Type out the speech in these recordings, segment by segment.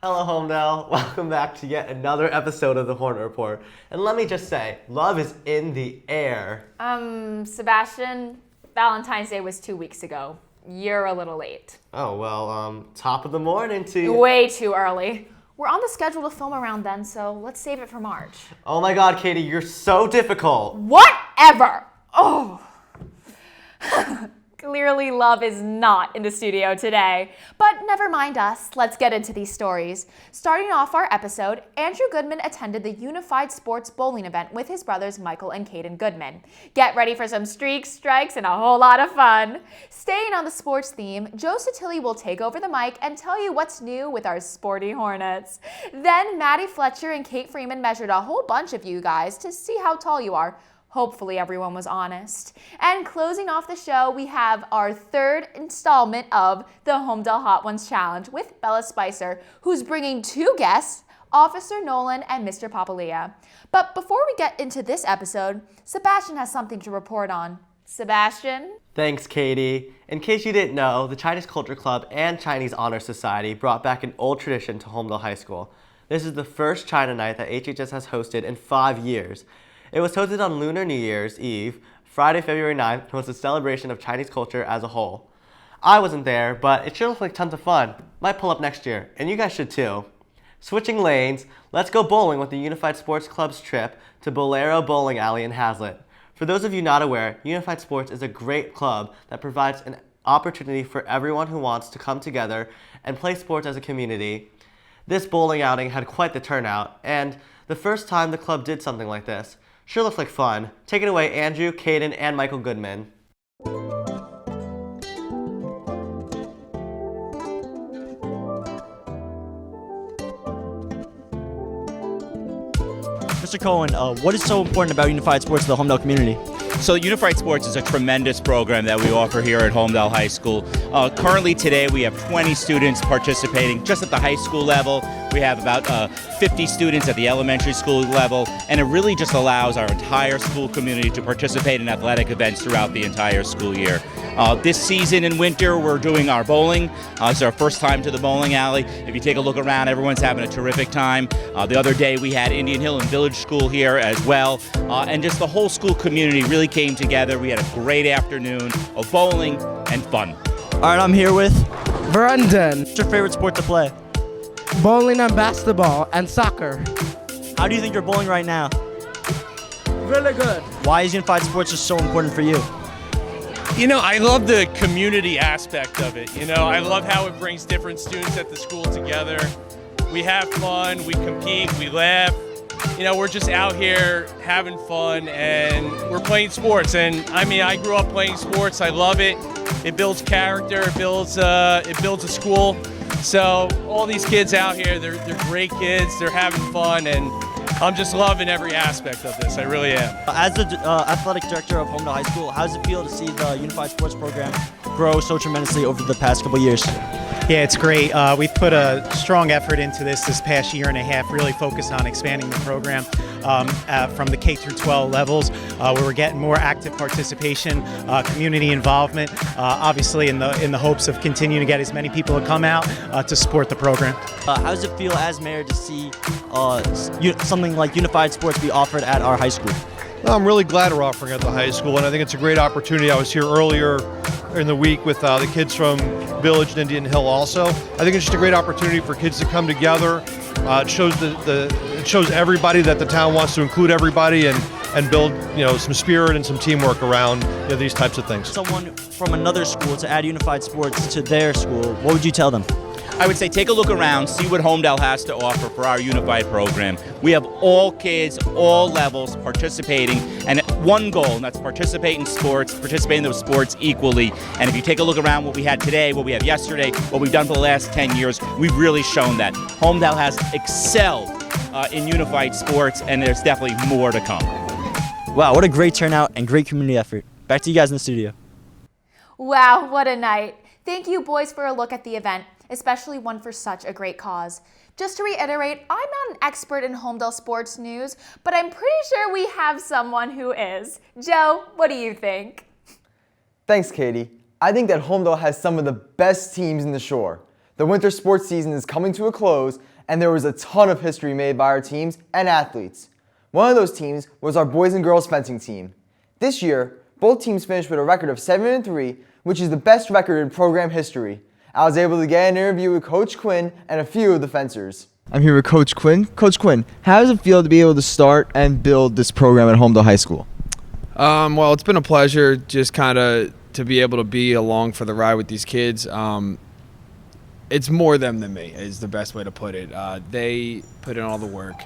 Hello, Homedale. Welcome back to yet another episode of the Hornet Report. And let me just say, love is in the air. Sebastian, Valentine's Day was 2 weeks ago. You're a little late. Oh, well, top of the morning to you. Way too early. We're on the schedule to film around then, so let's save it for March. Oh my God, Katie, you're so difficult. Whatever! Oh. Clearly love is not in the studio today. But never mind us, let's get into these stories. Starting off our episode, Andrew Goodman attended the Unified Sports Bowling event with his brothers Michael and Caden Goodman. Get ready for some streaks, strikes, and a whole lot of fun. Staying on the sports theme, Joe Satilli will take over the mic and tell you what's new with our sporty Hornets. Then Maddie Fletcher and Kate Freeman measured a whole bunch of you guys to see how tall you are. Hopefully everyone was honest. And closing off the show, we have our third installment of the Homedale Hot Ones Challenge with Bella Spicer, who's bringing two guests, Officer Nolan and Mr. Papalia. But before we get into this episode, Sebastian has something to report on. Sebastian? Thanks, Katie. In case you didn't know, the Chinese Culture Club and Chinese Honor Society brought back an old tradition to Homedale High School. This is the first China night that HHS has hosted in 5 years. It was hosted on Lunar New Year's Eve, Friday, February 9th, and was a celebration of Chinese culture as a whole. I wasn't there, but it sure looked like tons of fun. Might pull up next year, and you guys should too. Switching lanes, let's go bowling with the Unified Sports Club's trip to Bolero Bowling Alley in Hazlitt. For those of you not aware, Unified Sports is a great club that provides an opportunity for everyone who wants to come together and play sports as a community. This bowling outing had quite the turnout, and the first time the club did something like this. Sure looks like fun. Take it away, Andrew, Caden, and Michael Goodman. Mr. Cohen, what is so important about Unified Sports to the Homedale community? So Unified Sports is a tremendous program that we offer here at Homedale High School. Currently today we have 20 students participating just at the high school level. We have about 50 students at the elementary school level, and it really just allows our entire school community to participate in athletic events throughout the entire school year. This season in winter we're doing our bowling. It's our first time to the bowling alley. If you take a look around, everyone's having a terrific time. The other day we had Indian Hill and Village School here as well, and just the whole school community really came together. We had a great afternoon of bowling and fun. All right, I'm here with... Brandon. What's your favorite sport to play? Bowling and basketball and soccer. How do you think you're bowling right now? Really good. Why is Unified Sports just so important for you? You know, I love the community aspect of it. You know, I love how it brings different students at the school together. We have fun, we compete, we laugh. You know, we're just out here having fun and we're playing sports. And I mean, I grew up playing sports. I love it. It builds character. It builds a school. So all these kids out here, they're great kids. They're having fun, and I'm just loving every aspect of this. I really am. As the athletic director of Homedale High School, how does it feel to see the Unified Sports program grow so tremendously over the past couple years? Yeah, it's great. We've put a strong effort into this past year and a half, really focused on expanding the program from the K through 12 levels, where we're getting more active participation, community involvement, obviously in the hopes of continuing to get as many people to come out to support the program. How does it feel as mayor to see something like Unified Sports be offered at our high school? I'm really glad we're offering it at the high school, and I think it's a great opportunity. I was here earlier in the week with the kids from Village and Indian Hill also. I think it's just a great opportunity for kids to come together. It shows everybody that the town wants to include everybody and build some spirit and some teamwork around these types of things. Someone from another school to add Unified Sports to their school, what would you tell them? I would say take a look around, see what Homedale has to offer for our unified program. We have all kids, all levels participating, and one goal, and that's participate in sports, participate in those sports equally. And if you take a look around what we had today, what we have yesterday, what we've done for the last 10 years, we've really shown that. Homedale has excelled in unified sports, and there's definitely more to come. Wow, what a great turnout and great community effort. Back to you guys in the studio. Wow, what a night. Thank you, boys, for a look at the event, especially one for such a great cause. Just to reiterate, I'm not an expert in Homedale sports news, but I'm pretty sure we have someone who is. Joe, what do you think? Thanks, Katie. I think that Homedale has some of the best teams in the Shore. The winter sports season is coming to a close, and there was a ton of history made by our teams and athletes. One of those teams was our boys and girls fencing team. This year, both teams finished with a record of 7-3, which is the best record in program history. I was able to get an interview with Coach Quinn and a few of the fencers. I'm here with Coach Quinn. Coach Quinn, how does it feel to be able to start and build this program at Homedale High School? Well, it's been a pleasure just kind of to be able to be along for the ride with these kids. It's more them than me is the best way to put it. They put in all the work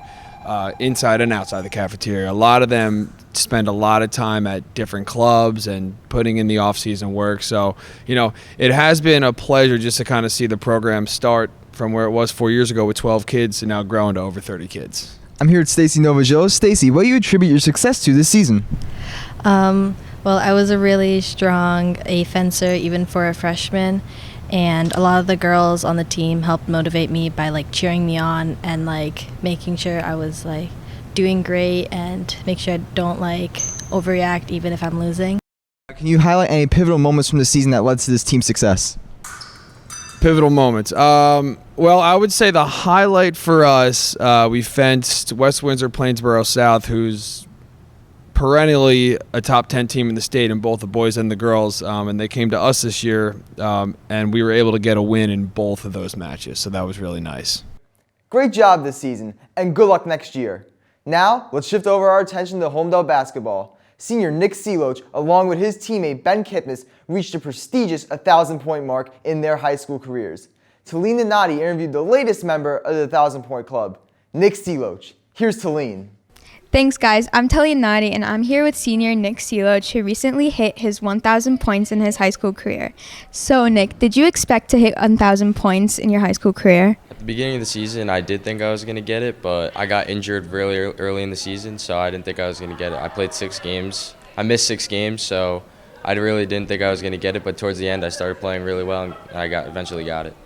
inside and outside the cafeteria. A lot of them spend a lot of time at different clubs and putting in the off-season work. So, it has been a pleasure just to kind of see the program start from where it was 4 years ago with 12 kids and now growing to over 30 kids. I'm here with Stacy Novajo. Stacy, what do you attribute your success to this season? Well, I was a really strong fencer even for a freshman, and a lot of the girls on the team helped motivate me by cheering me on and making sure I was doing great and make sure I don't overreact even if I'm losing. Can you highlight any pivotal moments from the season that led to this team's success? Pivotal moments. Well, I would say the highlight for us, we fenced West Windsor Plainsboro South, who's perennially a top 10 team in the state in both the boys and the girls, and they came to us this year, and we were able to get a win in both of those matches, so that was really nice. Great job this season, and good luck next year. Now, let's shift over our attention to Homedale basketball. Senior Nick Seloch, along with his teammate Ben Kipnis, reached a prestigious 1,000-point mark in their high school careers. Talene Nadi interviewed the latest member of the 1,000-point club, Nick Seloch. Here's Talene. Thanks, guys. I'm Talene Nadi, and I'm here with senior Nick Seloch, who recently hit his 1,000 points in his high school career. So, Nick, did you expect to hit 1,000 points in your high school career? At the beginning of the season, I did think I was going to get it, but I got injured really early in the season, so I didn't think I was going to get it. I played 6 games. I missed 6 games, so I really didn't think I was going to get it, but towards the end, I started playing really well, and I eventually got it.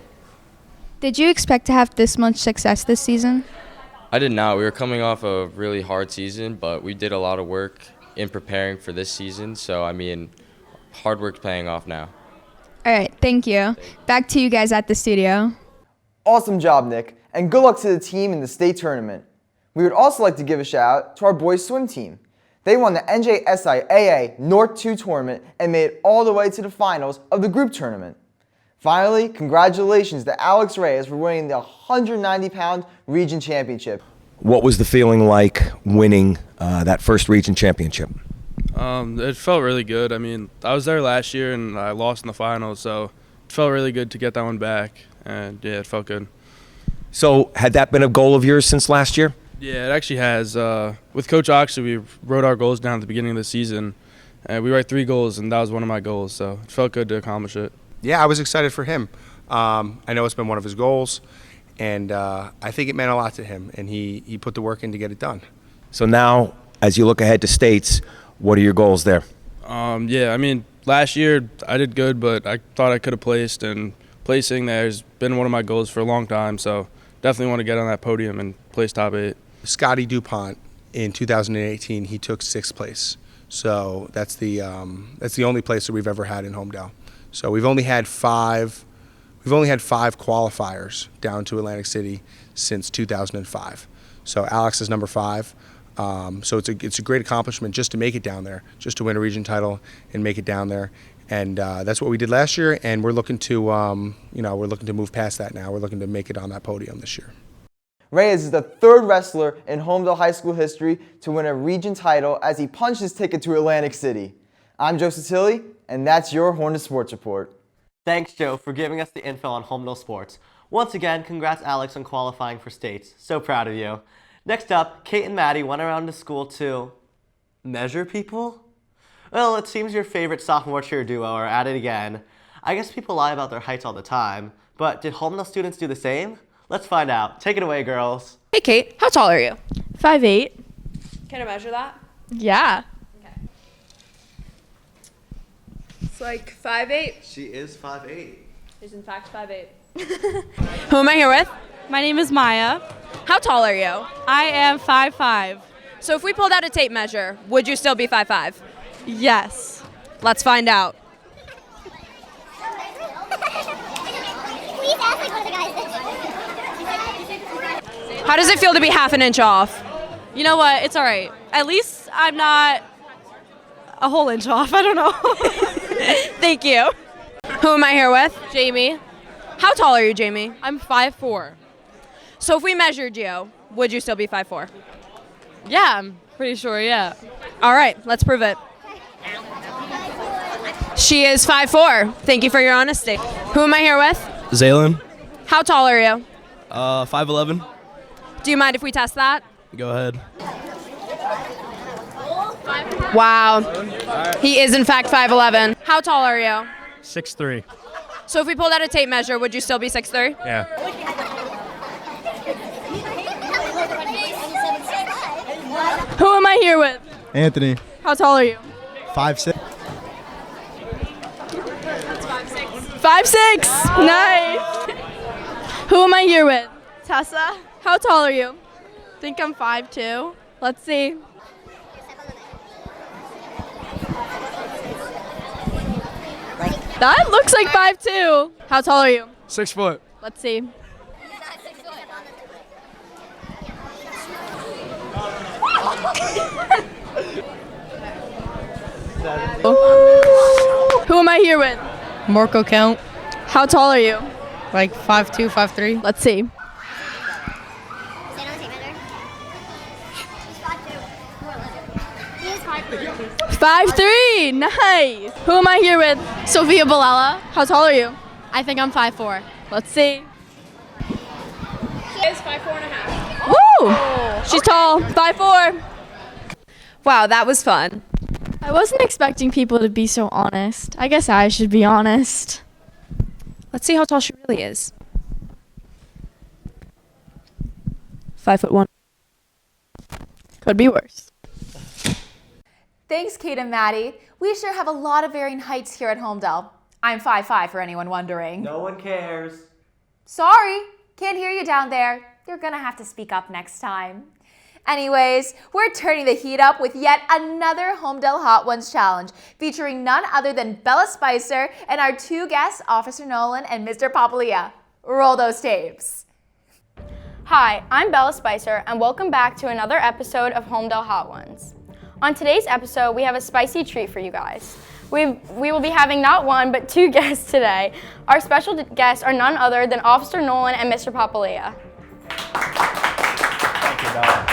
Did you expect to have this much success this season? I did not. We were coming off a really hard season, but we did a lot of work in preparing for this season, so, hard work's paying off now. All right, thank you. Back to you guys at the studio. Awesome job, Nick, and good luck to the team in the state tournament. We would also like to give a shout out to our boys swim team. They won the NJSIAA North 2 tournament and made it all the way to the finals of the group tournament. Finally, congratulations to Alex Reyes for winning the 190-pound region championship. What was the feeling like winning that first region championship? It felt really good. I was there last year and I lost in the finals, so it felt really good to get that one back. And yeah, it felt good. So had that been a goal of yours since last year? Yeah, it actually has. With Coach Oxley, we wrote our goals down at the beginning of the season. And we wrote 3 goals, and that was one of my goals, so it felt good to accomplish it. Yeah, I was excited for him. I know it's been one of his goals, and I think it meant a lot to him, and he put the work in to get it done. So now, as you look ahead to states, what are your goals there? Last year I did good, but I thought I could have placed, and placing there has been one of my goals for a long time, so definitely want to get on that podium and place top 8. Scotty DuPont, in 2018, he took 6th place. So that's the only place that we've ever had in Homedale. So we've only had 5 qualifiers down to Atlantic City since 2005. So Alex is number 5. So it's a great accomplishment just to make it down there, just to win a region title and make it down there. And that's what we did last year, and we're looking to move past that now. We're looking to make it on that podium this year. Reyes is the 3rd wrestler in Homedale High School history to win a region title as he punched his ticket to Atlantic City. I'm Joe Satilli, and that's your Hornet Sports Report. Thanks, Joe, for giving us the info on Homedale sports. Once again, congrats, Alex, on qualifying for states. So proud of you. Next up, Kate and Maddie went around to school to measure people? Well, it seems your favorite sophomore cheer duo are at it again. I guess people lie about their heights all the time, but did Homedale students do the same? Let's find out. Take it away, girls. Hey, Kate, how tall are you? 5'8". Can I measure that? Yeah. Okay. It's like 5'8". She is 5'8". She's in fact 5'8". Who am I here with? My name is Maya. How tall are you? I am 5'5". So if we pulled out a tape measure, would you still be 5'5"? Yes. Let's find out. How does it feel to be half an inch off? You know what? It's all right. At least I'm not a whole inch off. I don't know. Thank you. Who am I here with? Jamie. How tall are you, Jamie? I'm 5'4". So if we measured you, would you still be 5'4"? Yeah, I'm pretty sure, yeah. All right, let's prove it. She is 5'4". Thank you for your honesty. Who am I here with? Zaylin, How tall are you? 5'11". Do you mind if we test that? Go ahead. Wow. He is in fact 5'11". How tall are you? 6'3". So if we pulled out a tape measure, would you still be 6'3"? Yeah. Who am I here with? Anthony. How tall are you? 5'6". 5'6". Nice. Who am I here with? Tessa. How tall are you? Think I'm 5'2". Let's see. That looks like 5'2". How tall are you? 6 foot. Let's see. Who am I here with? Marco Count, How tall are you? like 5'2", 5'3". Let's see. 5'3". Nice. Who am I here with? Sophia Balella. How tall are you? I think I'm 5'4". Let's see. She is 5'4.5". Woo! She's tall. 5'4". Wow, that was fun. I wasn't expecting people to be so honest. I guess I should be honest. Let's see how tall she really is. 5'1". Could be worse. Thanks, Kate and Maddie. We sure have a lot of varying heights here at Homedale. I'm 5'5" for anyone wondering. No one cares. Sorry, can't hear you down there. You're gonna have to speak up next time. Anyways, we're turning the heat up with yet another Homedale Hot Ones challenge featuring none other than Bella Spicer and our two guests, Officer Nolan and Mr. Papalia. Roll those tapes. Hi, I'm Bella Spicer, and welcome back to another episode of Homedale Hot Ones. On today's episode, we have a spicy treat for you guys. We will be having not one, but two guests today. Our special guests are none other than Officer Nolan and Mr. Papalia. Thank you, Bella.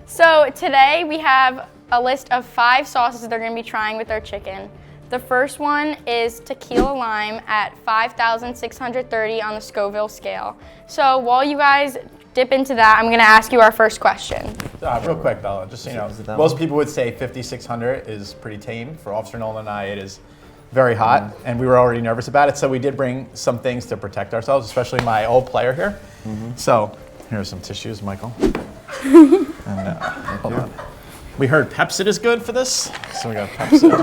So today we have a list of 5 sauces they're going to be trying with their chicken. The first one is tequila lime at 5,630 on the Scoville scale. So while you guys dip into that, I'm going to ask you our first question. Real quick, Bella, just so you know, most people would say 5,600 is pretty tame. For Officer Nolan and I, it is very hot, and we were already nervous about it, so we did bring some things to protect ourselves, especially my old player here. So here's some tissues, Michael. And hold on. We heard Pepsid is good for this, so we got Pepsid.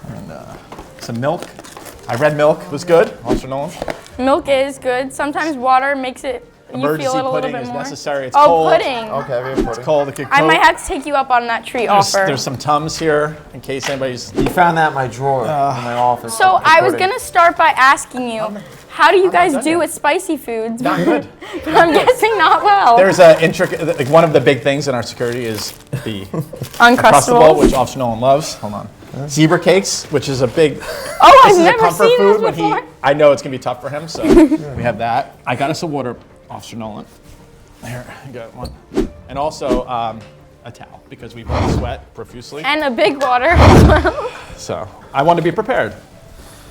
And some milk. I read milk was good, Officer Nolan. Milk is good. Sometimes water makes it you feel Emergency it a little pudding bit is more. necessary. It's oh, cold. pudding. Okay, we have pudding. It's cold. It could I coat. might have to take you up on that treat offer. There's some Tums here in case anybody's. You found that in my drawer in my office. So I was gonna start by asking you, how do you guys do with spicy foods? Not good. But I'm guessing not well. There's a intricate, like one of the big things in our security is the Uncrustables, which Officer Nolan loves. Hold on. Zebra cakes, which is a big. Oh, I've this is a never comfort seen food this when before. I know it's gonna be tough for him, so we have that. I got us a water, Officer Nolan. Here, I got one, and also a towel because we both sweat profusely. And a big water as well. So I want to be prepared.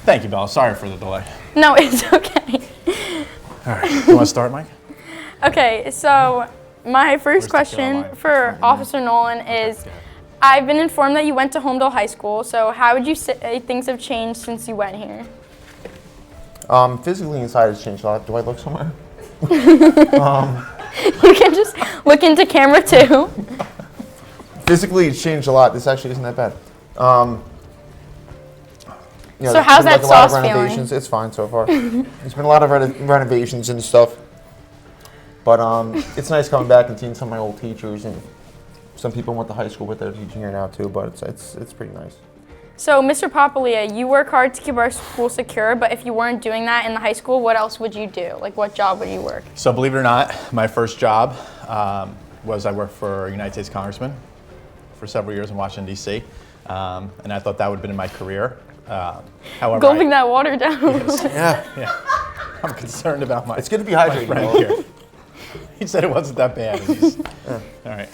Thank you, Bella. Sorry for the delay. No, it's okay. All right, you want to start, Mike? Okay, so my first question for Officer Nolan is, I've been informed that you went to Homedale High School, so how would you say things have changed since you went here? Physically inside has changed a lot. Do I look somewhere? You can just look into camera too. Physically it's changed a lot. This actually isn't that bad. You know, So how's there's that been, like, a lot of sauce feeling? renovations. It's fine so far. There's been a lot of renovations and stuff. But it's nice coming back and seeing some of my old teachers, and some people went to high school with their teaching here now too, but it's pretty nice. So, Mr. Papalia, you work hard to keep our school secure, but if you weren't doing that in the high school, what else would you do? Like, what job would you work? So believe it or not, my first job was I worked for a United States Congressman for several years in Washington, D.C., and I thought that would have been my career. However, Gulping that water down. yeah. I'm concerned about my. It's good to be my hydrated. friend here. He said it wasn't that bad. All right.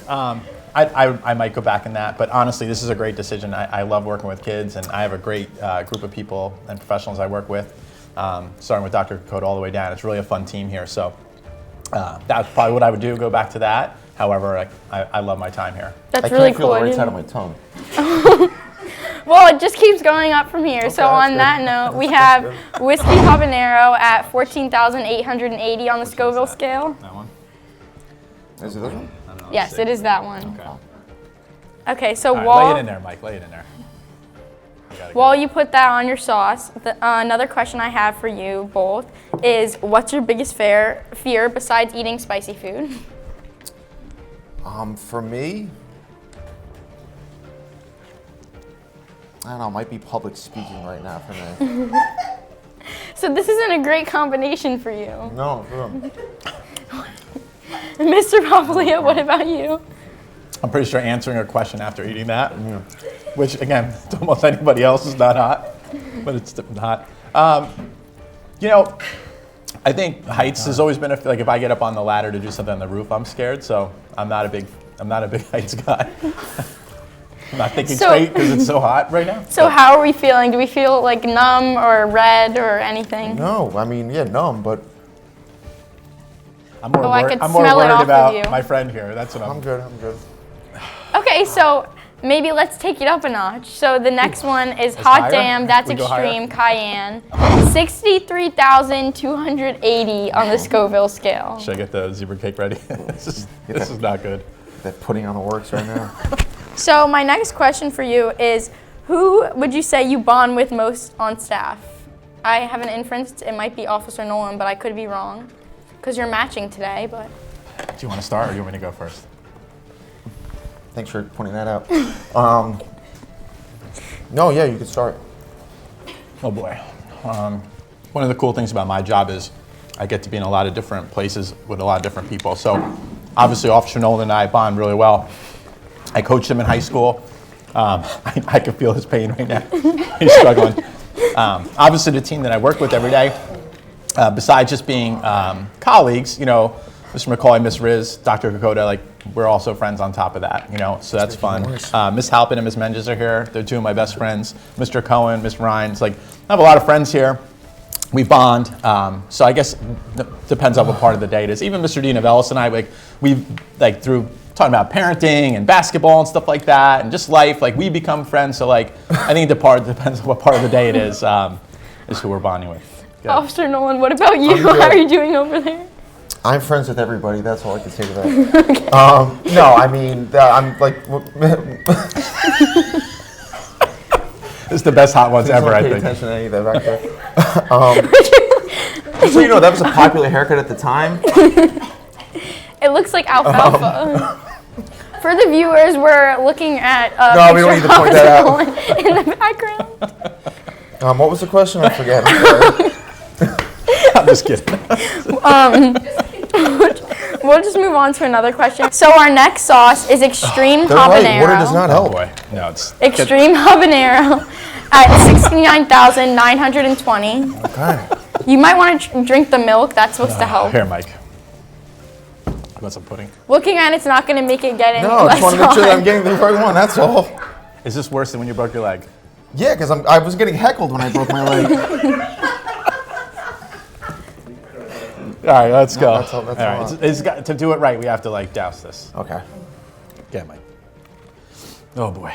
I might go back in that, but honestly, this is a great decision. I love working with kids, and I have a great group of people and professionals I work with, starting with Dr. Kokoda all the way down. It's really a fun team here, so that's probably what I would do, go back to that. However, I love my time here. That's really cool. I can't feel the right side of my tongue. Well, it just keeps going up from here. So on that note, we have Whiskey Habanero at 14,880 on the Scoville scale. That one? Is it this one? Yes, it is that one. Okay. Okay, so All right, while lay it in there, Mike. Lay it in there. While you put that on your sauce, another question I have for you both is, what's your biggest fear besides eating spicy food? For me, I don't know, it might be public speaking right now for me. So this isn't a great combination for you. No, Mr. Papalia, what about you? I'm pretty sure answering a question after eating that, which again, to almost anybody else is not hot, but it's hot. You know, I think heights has always been like if I get up on the ladder to do something on the roof, I'm scared. So I'm not a big heights guy. I'm not thinking straight because it's so hot right now. So how are we feeling? Do we feel like numb or red or anything? No, I mean, yeah, numb, but I'm more I worried, could I'm more smell it worried off of about you. my friend here. That's what I'm good. Okay, so maybe let's take it up a notch. So the next one is That's Hot higher? Damn, That's We go Extreme higher? Cayenne. 63,280 on the Scoville scale. Should I get the zebra cake ready? this is not good. That pudding on the works right now. So my next question for you is, who would you say you bond with most on staff? I have an inference it might be Officer Nolan, but I could be wrong because you're matching today. But Do you want to start or do you want me to go first? Thanks for pointing that out. No, yeah, you can start. Oh boy. One of the cool things about my job is I get to be in a lot of different places with a lot of different people. So obviously Officer Nolan and I bond really well. I coached him in high school. I can feel his pain right now. He's struggling. Obviously the team that I work with every day, besides just being colleagues, you know, Mr. McCauley, Miss Riz, Dr. Kokoda, like we're also friends on top of that, you know, so that's fun. Miss Halpin and Miss Menges are here. They're two of my best friends. Mr. Cohen, Miss Rhines, like I have a lot of friends here. We bond, so I guess it depends on what part of the day it is. Even Mr. D. Novellis and I, we've through talking about parenting and basketball and stuff like that, and just life, like we become friends. So like, I think depends on what part of the day it is who we're bonding with. Officer Nolan, what about you? How are you doing over there? I'm friends with everybody. That's all I can say to that. No, I mean, I'm like. This is the best hot ones ever, I Pay think. attention to any of that back there. Just so you know, that was a popular haircut at the time. It looks like alfalfa. For the viewers, we're looking at No, we don't need to point that out. in the background. What was the question? I forget. I'm just kidding. We'll just move on to another question. So our next sauce is extreme They're habanero. right. Water does not help. Oh boy, no, it's Extreme habanero at 69,920. Okay. You might want to drink the milk. That's supposed to help. Here, Mike. You want some pudding? Looking at it's not going to make it get any No, I less just want to make sure that I'm hot. getting the right one. That's all. Is this worse than when you broke your leg? Yeah, because I was getting heckled when I broke my leg. All right, let's go. That's all. That's All all. right, it's got, to do it right, we have to like douse this. Okay. Yeah, Mike. Oh boy,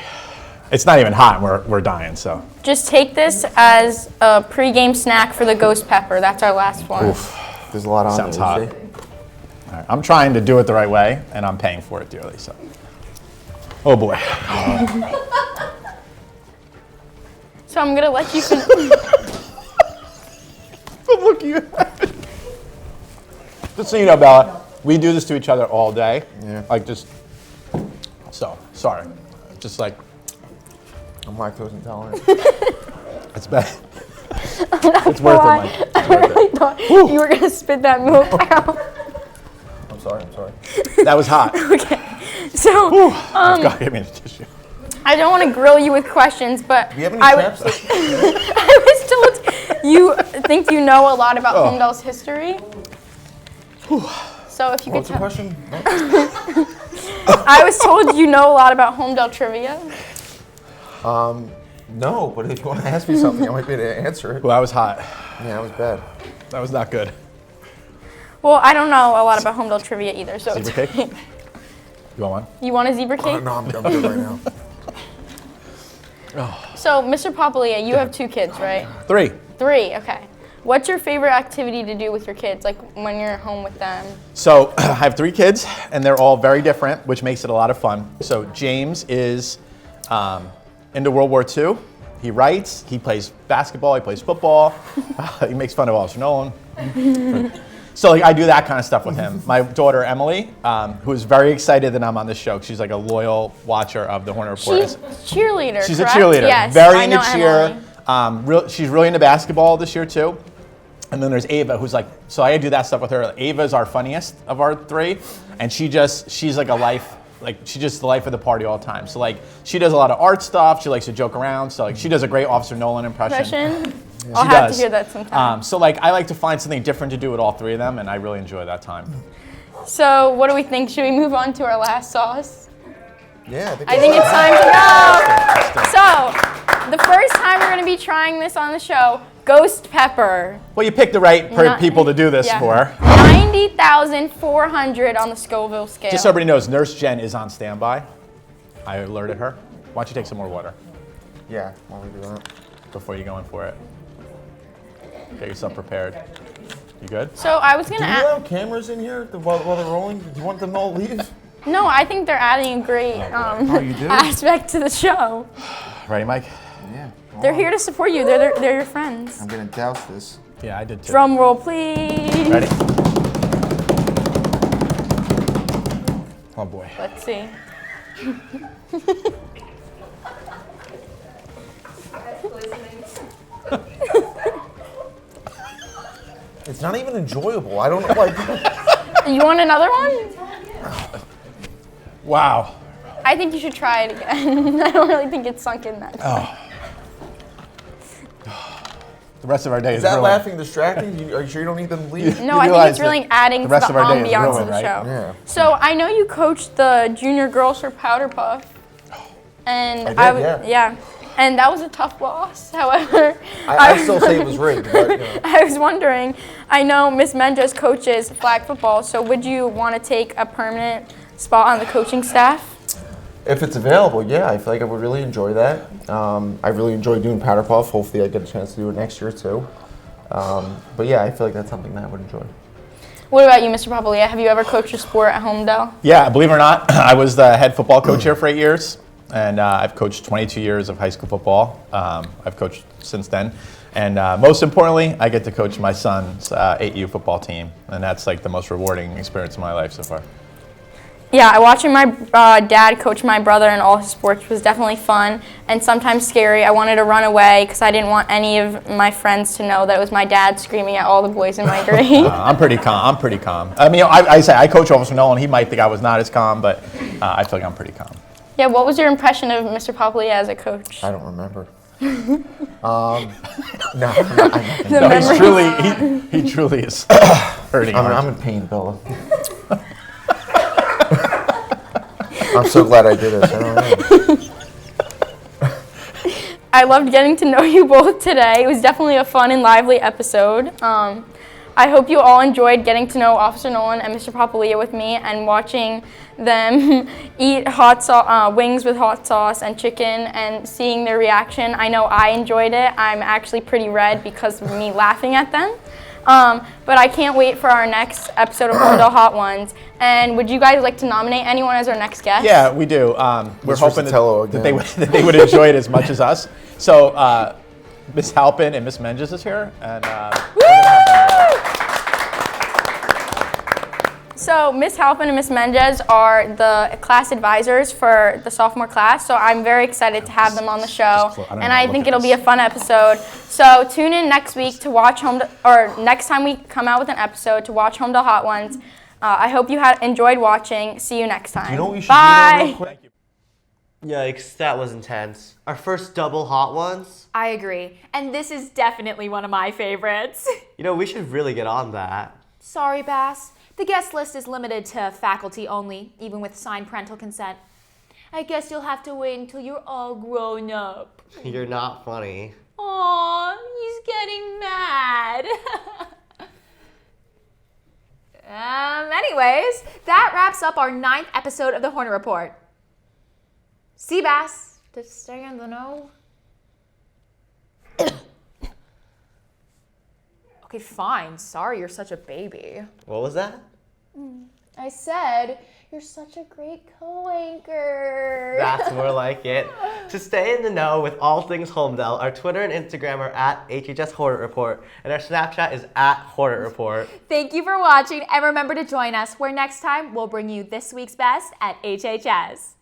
it's not even hot. We're dying. So. Just take this as a pre-game snack for the ghost pepper. That's our last one. Oof. There's a lot on Sounds there. hot. you see? All right, I'm trying to do it the right way, and I'm paying for it dearly. So. Oh boy. So I'm gonna let you finish. Look you. Just so you know, Bella, we do this to each other all day. Yeah. Like just. So sorry, just like. I'm lactose intolerant. It's bad. It's worth it, Mike. I really thought you were gonna spit that milk out. I'm sorry. That was hot. Okay. So, God, give me the tissue. I don't want to grill you with questions, but Do you have any I chapstick? was told you think you know a lot about Holmdel's history. So if you could What's the tell. question? I was told you know a lot about Holmdel trivia. No, but if you want to ask me something, I might be able to answer it. Well, that was hot. Yeah, that was bad. That was not good. Well, I don't know a lot about Holmdel trivia either, so Zebra it's cake? You want one? You want a zebra cake? No, I'm good right now. So, Mr. Papalia, you have 2 kids, right? 3. 3, okay. What's your favorite activity to do with your kids, like when you're home with them? So I have 3 kids, and they're all very different, which makes it a lot of fun. So James is into World War II. He writes, he plays basketball, he plays football. He makes fun of Officer Nolan. So like, I do that kind of stuff with him. My daughter, Emily, who is very excited that I'm on this show. She's like a loyal watcher of the Hornet Report. She's a cheerleader, She's correct? a cheerleader. Yes, Very I into know cheer. Emily. She's really into basketball this year too. And then there's Ava, who's like, so I do that stuff with her. Ava's our funniest of our 3, and she's like a life, like she's just the life of the party all the time. So like, she does a lot of art stuff. She likes to joke around. So like, she does a great Officer Nolan impression. I'll She have does. to hear that sometime. So like, I like to find something different to do with all 3 of them, and I really enjoy that time. So, what do we think? Should we move on to our last sauce? Yeah, I think it's time to go. So, the first time we're going to be trying this on the show, ghost pepper. Well, you picked the right people to do this for. 90,400 on the Scoville scale. Just so everybody knows, Nurse Jen is on standby. I alerted her. Why don't you take some more water? Yeah, while we do that. Before you go in for it. Get yourself prepared. You good? So I was going Do to you ask. allow cameras in here while they're rolling? Do you want them all to leave? No, I think they're adding a great you do? aspect to the show. Ready, Mike? Yeah. They're here to support you. They're your friends. I'm gonna douse this. Yeah, I did too. Drum roll, please. Ready? Oh boy. Let's see. It's not even enjoyable. I don't know why people. You want another one? Wow. I think you should try it again. I don't really think it's sunk in that. Oh. The rest of our day is Is that ruined. laughing distracting? Are you sure you don't need them to leave? No, I think it's really adding to the rest of our day is ambiance of ruined, the right? show. Yeah. So I know you coached the junior girls for Powder Puff, and I did, yeah. And that was a tough loss. However, I still say it was rigged, but you know. I was wondering. I know Miss Mendes coaches flag football, so would you want to take a permanent spot on the coaching staff? If it's available, yeah, I feel like I would really enjoy that. I really enjoy doing Powder Puff. Hopefully I get a chance to do it next year too. But yeah, I feel like that's something that I would enjoy. What about you, Mr. Papalia? Have you ever coached a sport at Homedale? Yeah, believe it or not, I was the head football coach here for 8 years, and I've coached 22 years of high school football. I've coached since then, and most importantly, I get to coach my son's 8U football team, and that's like the most rewarding experience of my life so far. Yeah, watching my dad coach my brother in all his sports was definitely fun and sometimes scary. I wanted to run away because I didn't want any of my friends to know that it was my dad screaming at all the boys in my grade. I'm pretty calm. I mean, I say I coach Officer Nolan. He might think I was not as calm, but I feel like I'm pretty calm. Yeah, what was your impression of Mr. Papalia as a coach? I don't remember. No, he truly is hurting. I'm in pain, Bella. I'm so glad I did this. I don't know. I loved getting to know you both today. It was definitely a fun and lively episode. I hope you all enjoyed getting to know Officer Nolan and Mr. Papalia with me and watching them eat wings with hot sauce and chicken and seeing their reaction. I know I enjoyed it. I'm actually pretty red because of me laughing at them. But I can't wait for our next episode of Hornet Hot Ones. And would you guys like to nominate anyone as our next guest? Yeah, we do. We're hoping Rosatello that they would enjoy it as much as us. So Miss Halpin and Miss Menges is here, and So Miss Halpin and Miss Mendez are the class advisors for the sophomore class, so I'm very excited to have them on the show, and I think it'll be a fun episode. So tune in next week to watch next time we come out with an episode to watch Homedale Hot Ones. I hope you enjoyed watching. See you next time. You know what we should Bye. do though, real quick? Yikes, that was intense. Our first double hot ones? I agree. And this is definitely one of my favorites. You know, we should really get on that. Sorry, Bass. The guest list is limited to faculty only, even with signed parental consent. I guess you'll have to wait until you're all grown up. You're not funny. Aw, he's getting mad. Anyways, that wraps up our 9th episode of the Hornet Report. Seabass, to stay in the know. Okay, fine. Sorry, you're such a baby. What was that? I said, you're such a great co-anchor. That's more like it. To stay in the know with all things Homedale, our Twitter and Instagram are at HHS Hornet Report, and our Snapchat is at Hornet Report. Thank you for watching, and remember to join us where next time we'll bring you this week's best at HHS.